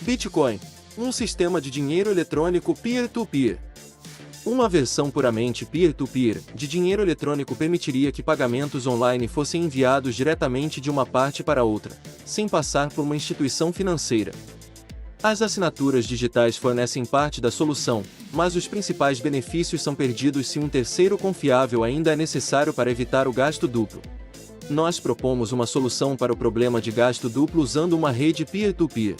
Bitcoin, um sistema de dinheiro eletrônico peer-to-peer. Uma versão puramente peer-to-peer de dinheiro eletrônico permitiria que pagamentos online fossem enviados diretamente de uma parte para outra, sem passar por uma instituição financeira. As assinaturas digitais fornecem parte da solução, mas os principais benefícios são perdidos se um terceiro confiável ainda é necessário para evitar o gasto duplo. Nós propomos uma solução para o problema de gasto duplo usando uma rede peer-to-peer.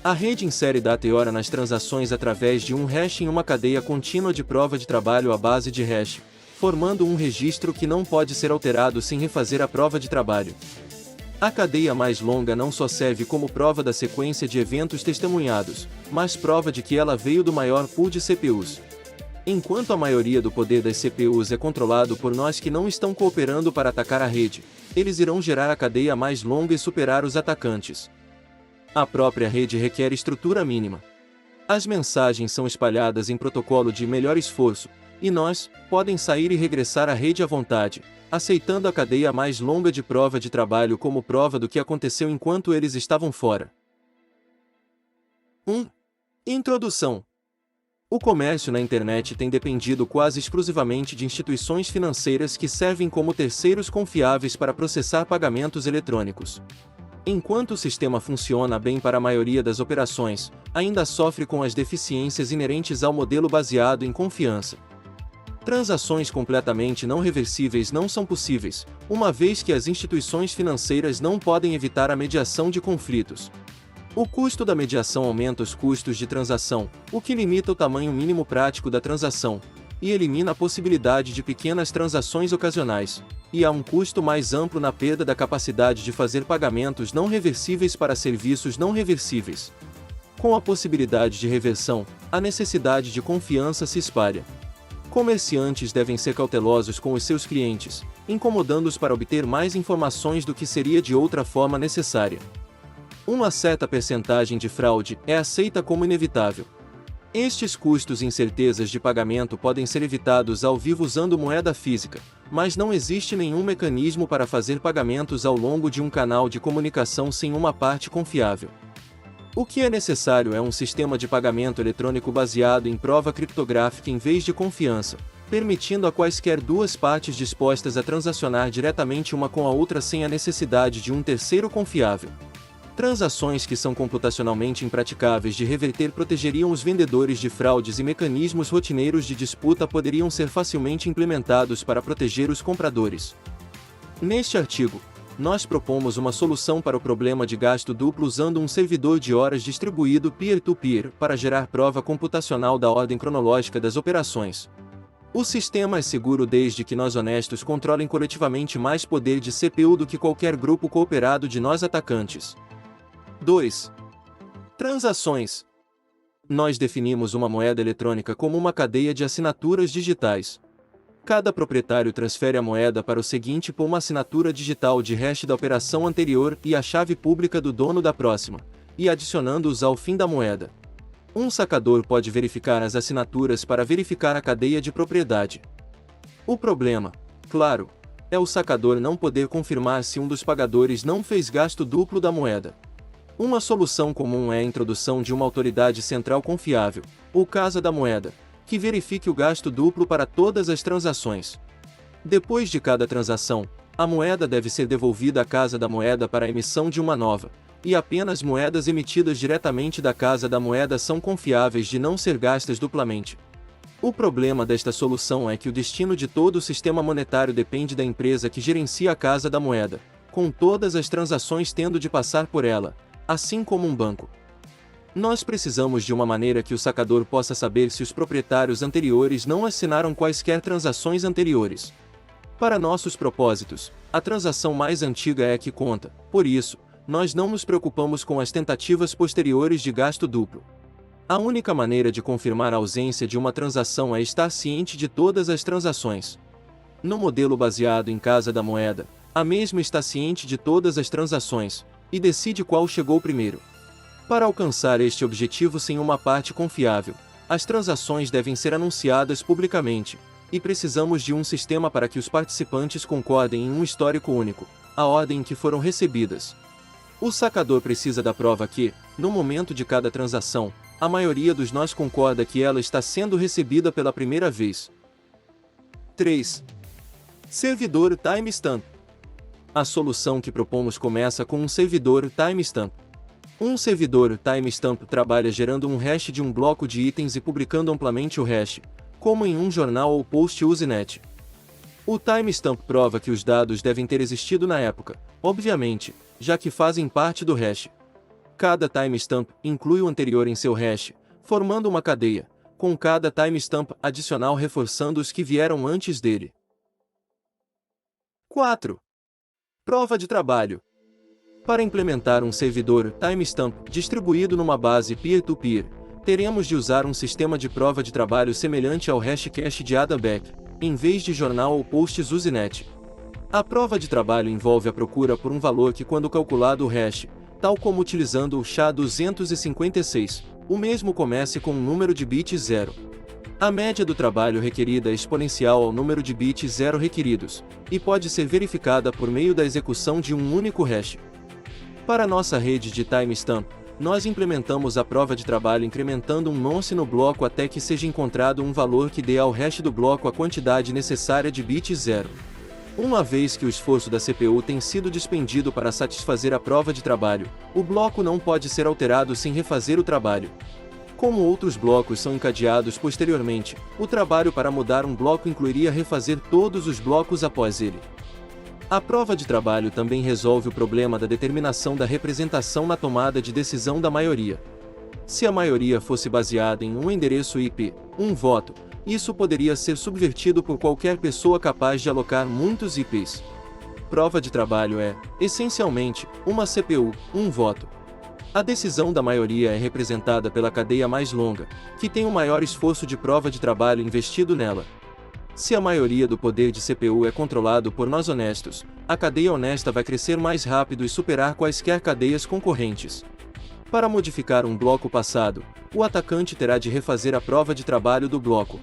A rede insere data e hora nas transações através de um hash em uma cadeia contínua de prova de trabalho à base de hash, formando um registro que não pode ser alterado sem refazer a prova de trabalho. A cadeia mais longa não só serve como prova da sequência de eventos testemunhados, mas prova de que ela veio do maior pool de CPUs. Enquanto a maioria do poder das CPUs é controlado por nós que não estão cooperando para atacar a rede, eles irão gerar a cadeia mais longa e superar os atacantes. A própria rede requer estrutura mínima. As mensagens são espalhadas em protocolo de melhor esforço, e nós podem sair e regressar à rede à vontade, aceitando a cadeia mais longa de prova de trabalho como prova do que aconteceu enquanto eles estavam fora. 1. Introdução. O comércio na internet tem dependido quase exclusivamente de instituições financeiras que servem como terceiros confiáveis para processar pagamentos eletrônicos. Enquanto o sistema funciona bem para a maioria das operações, ainda sofre com as deficiências inerentes ao modelo baseado em confiança. Transações completamente não reversíveis não são possíveis, uma vez que as instituições financeiras não podem evitar a mediação de conflitos. O custo da mediação aumenta os custos de transação, o que limita o tamanho mínimo prático da transação, e elimina a possibilidade de pequenas transações ocasionais, e há um custo mais amplo na perda da capacidade de fazer pagamentos não reversíveis para serviços não reversíveis. Com a possibilidade de reversão, a necessidade de confiança se espalha. Comerciantes devem ser cautelosos com os seus clientes, incomodando-os para obter mais informações do que seria de outra forma necessária. Uma certa percentagem de fraude é aceita como inevitável. Estes custos e incertezas de pagamento podem ser evitados ao vivo usando moeda física, mas não existe nenhum mecanismo para fazer pagamentos ao longo de um canal de comunicação sem uma parte confiável. O que é necessário é um sistema de pagamento eletrônico baseado em prova criptográfica em vez de confiança, permitindo a quaisquer duas partes dispostas a transacionar diretamente uma com a outra sem a necessidade de um terceiro confiável. Transações que são computacionalmente impraticáveis de reverter protegeriam os vendedores de fraudes e mecanismos rotineiros de disputa poderiam ser facilmente implementados para proteger os compradores. Neste artigo, nós propomos uma solução para o problema de gasto duplo usando um servidor de horas distribuído peer-to-peer para gerar prova computacional da ordem cronológica das operações. O sistema é seguro desde que nós honestos controlem coletivamente mais poder de CPU do que qualquer grupo cooperado de nós atacantes. 2. Transações. Nós definimos uma moeda eletrônica como uma cadeia de assinaturas digitais. Cada proprietário transfere a moeda para o seguinte por uma assinatura digital de hash da operação anterior e a chave pública do dono da próxima, e adicionando-os ao fim da moeda. Um sacador pode verificar as assinaturas para verificar a cadeia de propriedade. O problema, claro, é o sacador não poder confirmar se um dos pagadores não fez gasto duplo da moeda. Uma solução comum é a introdução de uma autoridade central confiável, ou casa da moeda, que verifique o gasto duplo para todas as transações. Depois de cada transação, a moeda deve ser devolvida à casa da moeda para a emissão de uma nova, e apenas moedas emitidas diretamente da casa da moeda são confiáveis de não ser gastas duplamente. O problema desta solução é que o destino de todo o sistema monetário depende da empresa que gerencia a casa da moeda, com todas as transações tendo de passar por ela, assim como um banco. Nós precisamos de uma maneira que o sacador possa saber se os proprietários anteriores não assinaram quaisquer transações anteriores. Para nossos propósitos, a transação mais antiga é a que conta, por isso, nós não nos preocupamos com as tentativas posteriores de gasto duplo. A única maneira de confirmar a ausência de uma transação é estar ciente de todas as transações. No modelo baseado em casa da moeda, a mesma está ciente de todas as transações, e decide qual chegou primeiro. Para alcançar este objetivo sem uma parte confiável, as transações devem ser anunciadas publicamente, e precisamos de um sistema para que os participantes concordem em um histórico único, a ordem em que foram recebidas. O sacador precisa da prova que, No momento de cada transação, a maioria dos nós concorda que ela está sendo recebida pela primeira vez. 3. Servidor timestamp. A solução que propomos começa com um servidor timestamp. Um servidor timestamp trabalha gerando um hash de um bloco de itens e publicando amplamente o hash, como em um jornal ou post Usenet. O timestamp prova que os dados devem ter existido na época, obviamente, já que fazem parte do hash. Cada timestamp inclui o anterior em seu hash, formando uma cadeia, com cada timestamp adicional reforçando os que vieram antes dele. 4. Prova de trabalho. Para implementar um servidor timestamp distribuído numa base peer-to-peer, teremos de usar um sistema de prova de trabalho semelhante ao Hashcash de Adaback, em vez de jornal ou posts Usenet. A prova de trabalho envolve a procura por um valor que, quando calculado o hash, tal como utilizando o SHA-256, o mesmo comece com um número de bits 0. A média do trabalho requerida é exponencial ao número de bits 0 requeridos, e pode ser verificada por meio da execução de um único hash. Para nossa rede de timestamp, nós implementamos a prova de trabalho incrementando um nonce no bloco até que seja encontrado um valor que dê ao hash do bloco a quantidade necessária de bits 0. Uma vez que o esforço da CPU tem sido despendido para satisfazer a prova de trabalho, o bloco não pode ser alterado sem refazer o trabalho. Como outros blocos são encadeados posteriormente, o trabalho para mudar um bloco incluiria refazer todos os blocos após ele. A prova de trabalho também resolve o problema da determinação da representação na tomada de decisão da maioria. Se a maioria fosse baseada em um endereço IP, um voto, isso poderia ser subvertido por qualquer pessoa capaz de alocar muitos IPs. Prova de trabalho é, essencialmente, uma CPU, um voto. A decisão da maioria é representada pela cadeia mais longa, que tem o maior esforço de prova de trabalho investido nela. Se a maioria do poder de CPU é controlado por nós honestos, a cadeia honesta vai crescer mais rápido e superar quaisquer cadeias concorrentes. Para modificar um bloco passado, o atacante terá de refazer a prova de trabalho do bloco.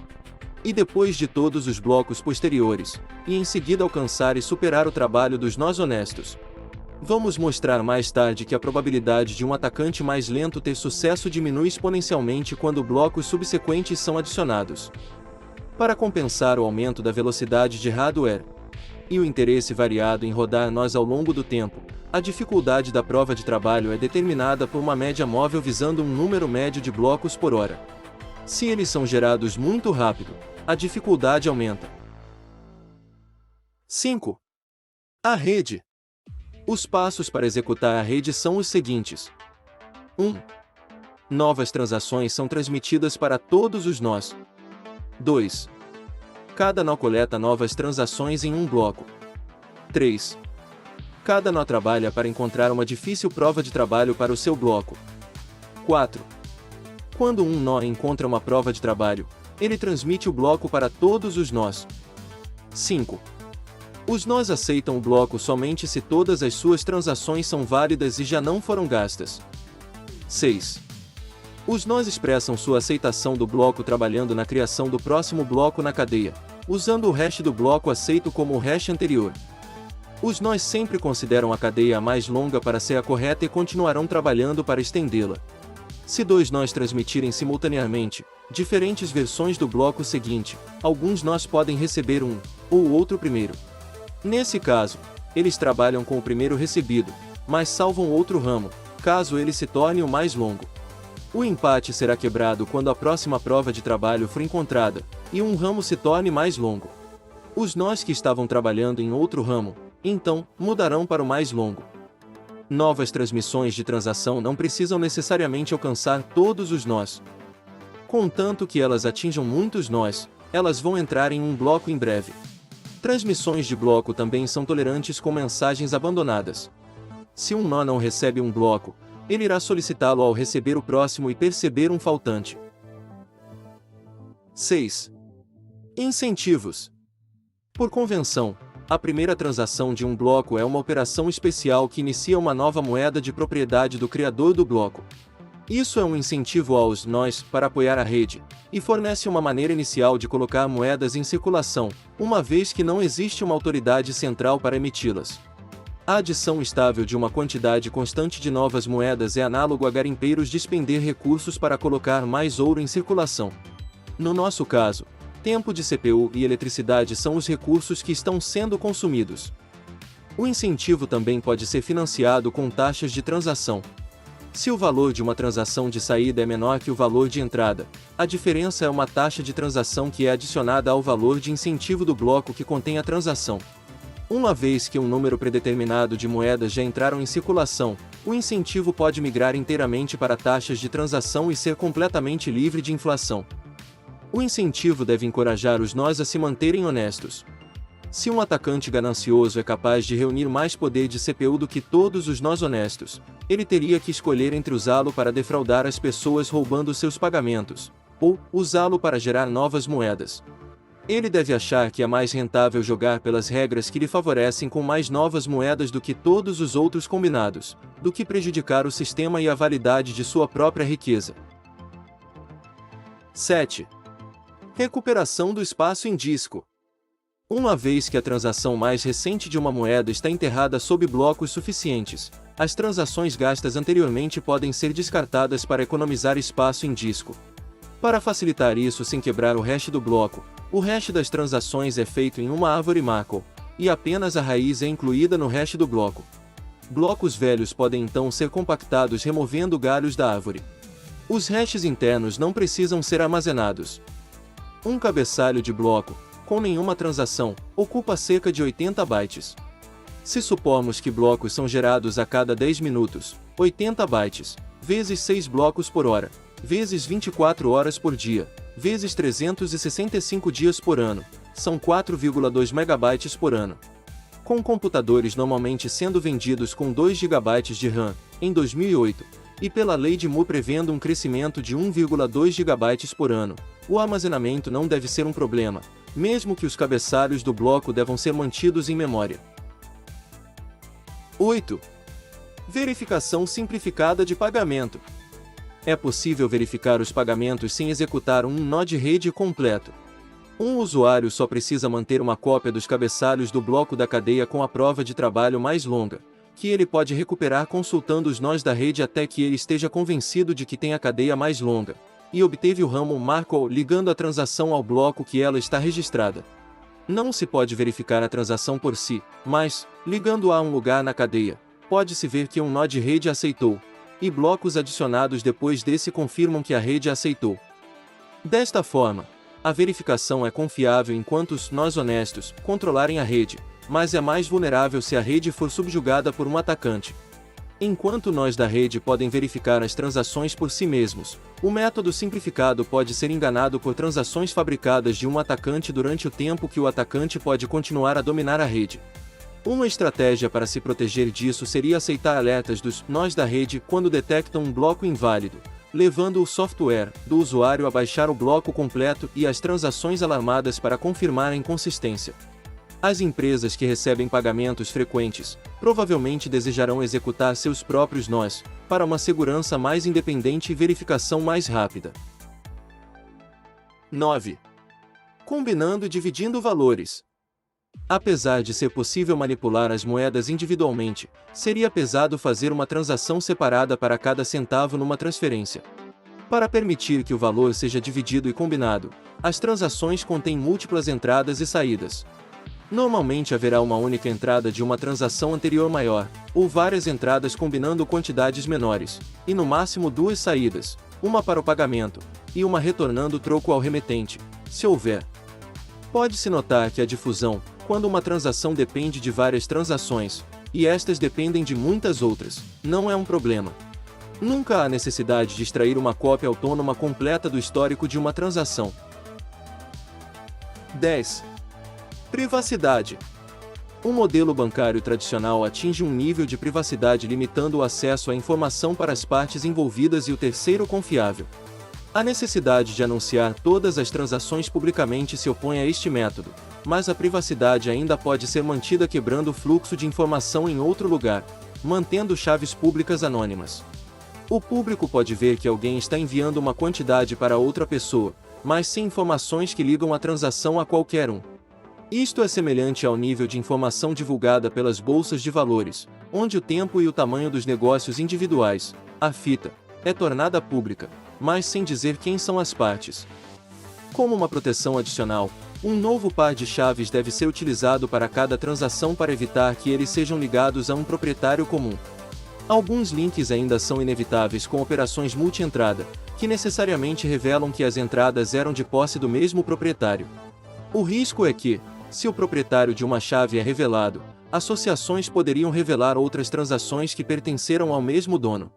E depois de todos os blocos posteriores, e em seguida alcançar e superar o trabalho dos nós honestos. Vamos mostrar mais tarde que a probabilidade de um atacante mais lento ter sucesso diminui exponencialmente quando blocos subsequentes são adicionados. Para compensar o aumento da velocidade de hardware e o interesse variado em rodar nós ao longo do tempo, a dificuldade da prova de trabalho é determinada por uma média móvel visando um número médio de blocos por hora. Se eles são gerados muito rápido, a dificuldade aumenta. 5. A rede. Os passos para executar a rede são os seguintes. 1. Novas transações são transmitidas para todos os nós. 2. Cada nó coleta novas transações em um bloco. 3. Cada nó trabalha para encontrar uma difícil prova de trabalho para o seu bloco. 4. Quando um nó encontra uma prova de trabalho, ele transmite o bloco para todos os nós. 5. Os nós aceitam o bloco somente se todas as suas transações são válidas e já não foram gastas. 6. Os nós expressam sua aceitação do bloco trabalhando na criação do próximo bloco na cadeia, usando o hash do bloco aceito como o hash anterior. Os nós sempre consideram a cadeia a mais longa para ser a correta e continuarão trabalhando para estendê-la. Se dois nós transmitirem simultaneamente diferentes versões do bloco seguinte, alguns nós podem receber um, ou o outro primeiro. Nesse caso, eles trabalham com o primeiro recebido, mas salvam outro ramo, caso ele se torne o mais longo. O empate será quebrado quando a próxima prova de trabalho for encontrada, e um ramo se torne mais longo. Os nós que estavam trabalhando em outro ramo, então, mudarão para o mais longo. Novas transmissões de transação não precisam necessariamente alcançar todos os nós. Contanto que elas atinjam muitos nós, elas vão entrar em um bloco em breve. Transmissões de bloco também são tolerantes com mensagens abandonadas. Se um nó não recebe um bloco, ele irá solicitá-lo ao receber o próximo e perceber um faltante. 6. Incentivos. Por convenção, a primeira transação de um bloco é uma operação especial que inicia uma nova moeda de propriedade do criador do bloco. Isso é um incentivo aos nós para apoiar a rede, e fornece uma maneira inicial de colocar moedas em circulação, uma vez que não existe uma autoridade central para emiti-las. A adição estável de uma quantidade constante de novas moedas é análogo a garimpeiros despender recursos para colocar mais ouro em circulação. No nosso caso, tempo de CPU e eletricidade são os recursos que estão sendo consumidos. O incentivo também pode ser financiado com taxas de transação. Se o valor de uma transação de saída é menor que o valor de entrada, a diferença é uma taxa de transação que é adicionada ao valor de incentivo do bloco que contém a transação. Uma vez que um número predeterminado de moedas já entraram em circulação, o incentivo pode migrar inteiramente para taxas de transação e ser completamente livre de inflação. O incentivo deve encorajar os nós a se manterem honestos. Se um atacante ganancioso é capaz de reunir mais poder de CPU do que todos os nós honestos, ele teria que escolher entre usá-lo para defraudar as pessoas roubando seus pagamentos, ou usá-lo para gerar novas moedas. Ele deve achar que é mais rentável jogar pelas regras que lhe favorecem com mais novas moedas do que todos os outros combinados, do que prejudicar o sistema e a validade de sua própria riqueza. 7. Recuperação do espaço em disco. Uma vez que a transação mais recente de uma moeda está enterrada sob blocos suficientes, as transações gastas anteriormente podem ser descartadas para economizar espaço em disco. Para facilitar isso sem quebrar o hash do bloco, o hash das transações é feito em uma árvore Markov, e apenas a raiz é incluída no hash do bloco. Blocos velhos podem então ser compactados removendo galhos da árvore. Os hashes internos não precisam ser armazenados. Um cabeçalho de bloco, com nenhuma transação, ocupa cerca de 80 bytes. Se supormos que blocos são gerados a cada 10 minutos, 80 bytes, vezes 6 blocos por hora, vezes 24 horas por dia, vezes 365 dias por ano, são 4,2 megabytes por ano. Com computadores normalmente sendo vendidos com 2 GB de RAM, em 2008, e pela lei de Moore prevendo um crescimento de 1,2 GB por ano, o armazenamento não deve ser um problema, mesmo que os cabeçalhos do bloco devam ser mantidos em memória. 8. Verificação simplificada de pagamento. É possível verificar os pagamentos sem executar um nó de rede completo. Um usuário só precisa manter uma cópia dos cabeçalhos do bloco da cadeia com a prova de trabalho mais longa, que ele pode recuperar consultando os nós da rede até que ele esteja convencido de que tem a cadeia mais longa, e obteve o ramo Markov ligando a transação ao bloco que ela está registrada. Não se pode verificar a transação por si, mas, ligando-a a um lugar na cadeia, pode-se ver que um nó de rede aceitou, e blocos adicionados depois desse confirmam que a rede aceitou. Desta forma, a verificação é confiável enquanto os nós honestos controlarem a rede, mas é mais vulnerável se a rede for subjugada por um atacante. Enquanto nós da rede podem verificar as transações por si mesmos, o método simplificado pode ser enganado por transações fabricadas de um atacante durante o tempo que o atacante pode continuar a dominar a rede. Uma estratégia para se proteger disso seria aceitar alertas dos nós da rede quando detectam um bloco inválido, levando o software do usuário a baixar o bloco completo e as transações alarmadas para confirmar a inconsistência. As empresas que recebem pagamentos frequentes provavelmente desejarão executar seus próprios nós, para uma segurança mais independente e verificação mais rápida. 9. Combinando e dividindo valores. Apesar de ser possível manipular as moedas individualmente, seria pesado fazer uma transação separada para cada centavo numa transferência. Para permitir que o valor seja dividido e combinado, as transações contêm múltiplas entradas e saídas. Normalmente haverá uma única entrada de uma transação anterior maior, ou várias entradas combinando quantidades menores, e no máximo 2 saídas, uma para o pagamento, e uma retornando o troco ao remetente, se houver. Pode-se notar que a difusão, quando uma transação depende de várias transações, e estas dependem de muitas outras, não é um problema. Nunca há necessidade de extrair uma cópia autônoma completa do histórico de uma transação. 10. Privacidade. O modelo bancário tradicional atinge um nível de privacidade limitando o acesso à informação para as partes envolvidas e o terceiro confiável. A necessidade de anunciar todas as transações publicamente se opõe a este método, mas a privacidade ainda pode ser mantida quebrando o fluxo de informação em outro lugar, mantendo chaves públicas anônimas. O público pode ver que alguém está enviando uma quantidade para outra pessoa, mas sem informações que ligam a transação a qualquer um. Isto é semelhante ao nível de informação divulgada pelas bolsas de valores, onde o tempo e o tamanho dos negócios individuais, a fita, é tornada pública, mas sem dizer quem são as partes. Como uma proteção adicional, um novo par de chaves deve ser utilizado para cada transação para evitar que eles sejam ligados a um proprietário comum. Alguns links ainda são inevitáveis com operações multi-entrada, que necessariamente revelam que as entradas eram de posse do mesmo proprietário. O risco é que, se o proprietário de uma chave é revelado, associações poderiam revelar outras transações que pertenceram ao mesmo dono.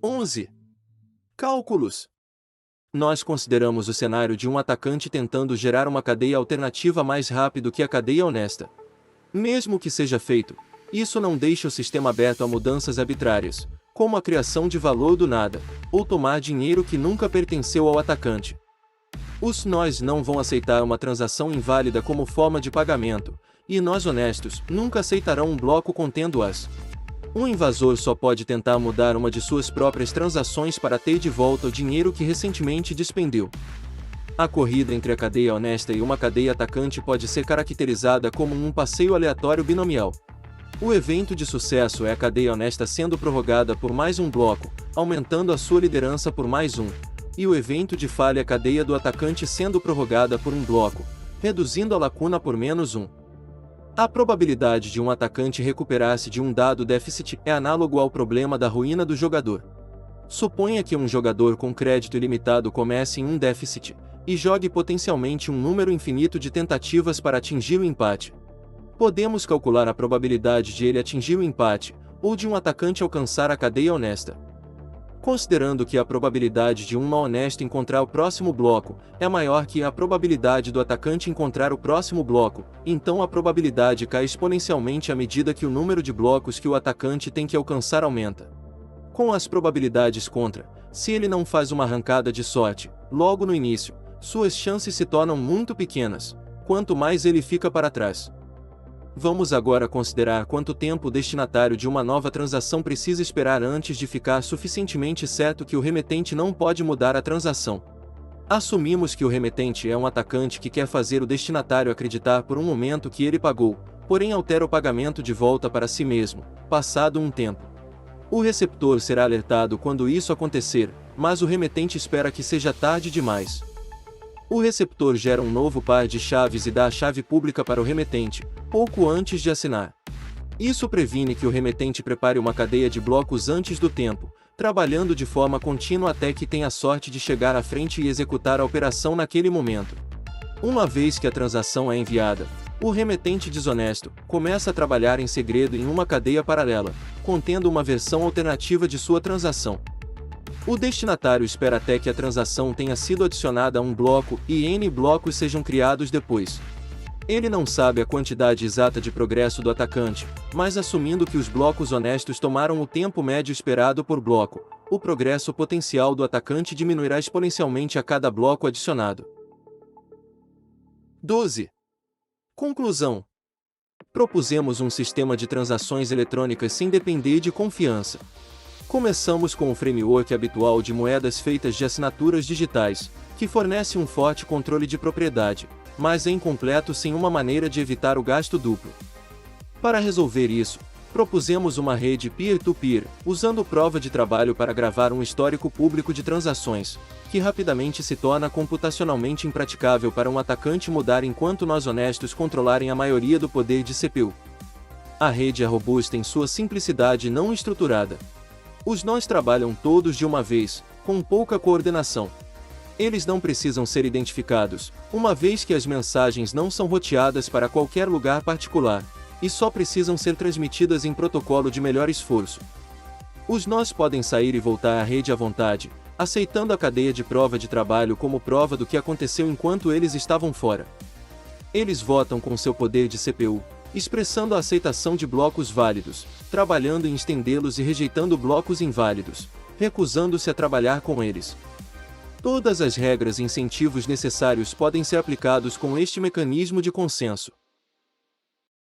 11. Cálculos. Nós consideramos o cenário de um atacante tentando gerar uma cadeia alternativa mais rápido que a cadeia honesta. Mesmo que seja feito, isso não deixa o sistema aberto a mudanças arbitrárias, como a criação de valor do nada, ou tomar dinheiro que nunca pertenceu ao atacante. Os nós não vão aceitar uma transação inválida como forma de pagamento, e nós honestos nunca aceitarão um bloco contendo-as. Um invasor só pode tentar mudar uma de suas próprias transações para ter de volta o dinheiro que recentemente despendeu. A corrida entre a cadeia honesta e uma cadeia atacante pode ser caracterizada como um passeio aleatório binomial. O evento de sucesso é a cadeia honesta sendo prorrogada por mais um bloco, aumentando a sua liderança por mais um, e o evento de falha é a cadeia do atacante sendo prorrogada por um bloco, reduzindo a lacuna por menos um. A probabilidade de um atacante recuperar-se de um dado déficit é análogo ao problema da ruína do jogador. Suponha que um jogador com crédito ilimitado comece em um déficit, e jogue potencialmente um número infinito de tentativas para atingir o empate. Podemos calcular a probabilidade de ele atingir o empate, ou de um atacante alcançar a cadeia honesta. Considerando que a probabilidade de um não honesto encontrar o próximo bloco é maior que a probabilidade do atacante encontrar o próximo bloco, então a probabilidade cai exponencialmente à medida que o número de blocos que o atacante tem que alcançar aumenta. Com as probabilidades contra, se ele não faz uma arrancada de sorte, logo no início, suas chances se tornam muito pequenas, quanto mais ele fica para trás. Vamos agora considerar quanto tempo o destinatário de uma nova transação precisa esperar antes de ficar suficientemente certo que o remetente não pode mudar a transação. Assumimos que o remetente é um atacante que quer fazer o destinatário acreditar por um momento que ele pagou, porém altera o pagamento de volta para si mesmo, passado um tempo. O receptor será alertado quando isso acontecer, mas o remetente espera que seja tarde demais. O receptor gera um novo par de chaves e dá a chave pública para o remetente, pouco antes de assinar. Isso previne que o remetente prepare uma cadeia de blocos antes do tempo, trabalhando de forma contínua até que tenha a sorte de chegar à frente e executar a operação naquele momento. Uma vez que a transação é enviada, o remetente desonesto começa a trabalhar em segredo em uma cadeia paralela, contendo uma versão alternativa de sua transação. O destinatário espera até que a transação tenha sido adicionada a um bloco e N blocos sejam criados depois. Ele não sabe a quantidade exata de progresso do atacante, mas assumindo que os blocos honestos tomaram o tempo médio esperado por bloco, o progresso potencial do atacante diminuirá exponencialmente a cada bloco adicionado. 12. Conclusão. Propusemos um sistema de transações eletrônicas sem depender de confiança. Começamos com o framework habitual de moedas feitas de assinaturas digitais, que fornece um forte controle de propriedade, mas é incompleto sem uma maneira de evitar o gasto duplo. Para resolver isso, propusemos uma rede peer-to-peer, usando prova de trabalho para gravar um histórico público de transações, que rapidamente se torna computacionalmente impraticável para um atacante mudar enquanto nós honestos controlarem a maioria do poder de CPU. A rede é robusta em sua simplicidade não estruturada. Os nós trabalham todos de uma vez, com pouca coordenação. Eles não precisam ser identificados, uma vez que as mensagens não são roteadas para qualquer lugar particular, e só precisam ser transmitidas em protocolo de melhor esforço. Os nós podem sair e voltar à rede à vontade, aceitando a cadeia de prova de trabalho como prova do que aconteceu enquanto eles estavam fora. Eles votam com seu poder de CPU, expressando a aceitação de blocos válidos, trabalhando em estendê-los e rejeitando blocos inválidos, recusando-se a trabalhar com eles. Todas as regras e incentivos necessários podem ser aplicados com este mecanismo de consenso.